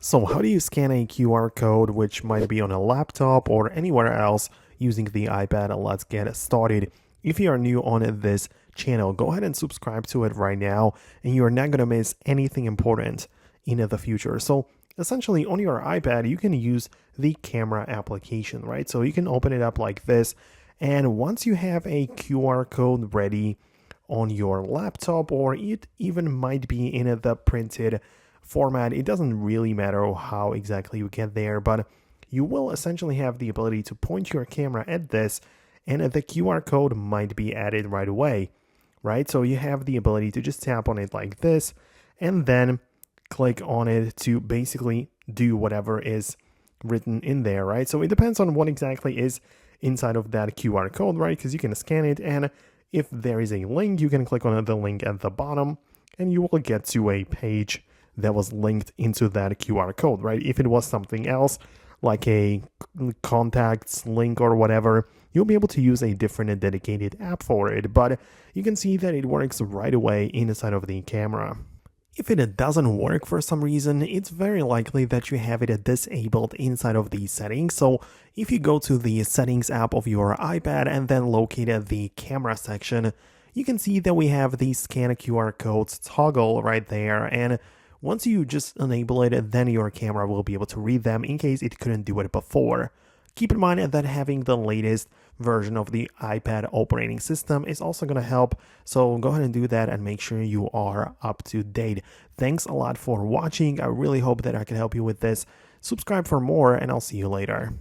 So how do you scan a QR code which might be on a laptop or anywhere else using the iPad? Let's get started. If you are new on this channel, go ahead and subscribe to it right now and you're not going to miss anything important in the future. So essentially on your iPad, you can use the camera application, right? So you can open it up like this. And once you have a QR code ready on your laptop, or it even might be in the printed format, it doesn't really matter how exactly you get there, but you will essentially have the ability to point your camera at this and the QR code might be added right away, right? So you have the ability to just tap on it like this and then click on it to basically do whatever is written in there, right? So it depends on what exactly is inside of that QR code, right? Because you can scan it, and if there is a link, you can click on the link at the bottom and you will get to a page that was linked into that QR code, right? If it was something else, like a contacts link or whatever, you'll be able to use a different and dedicated app for it, but you can see that it works right away inside of the camera. If it doesn't work for some reason, it's very likely that you have it disabled inside of the settings. So if you go to the settings app of your iPad and then locate the camera section, you can see that we have the scan QR codes toggle right there, and once you just enable it, then your camera will be able to read them in case it couldn't do it before. Keep in mind that having the latest version of the iPad operating system is also going to help, so go ahead and do that and make sure you are up to date. Thanks a lot for watching. I really hope that I can help you with this. Subscribe for more, and I'll see you later.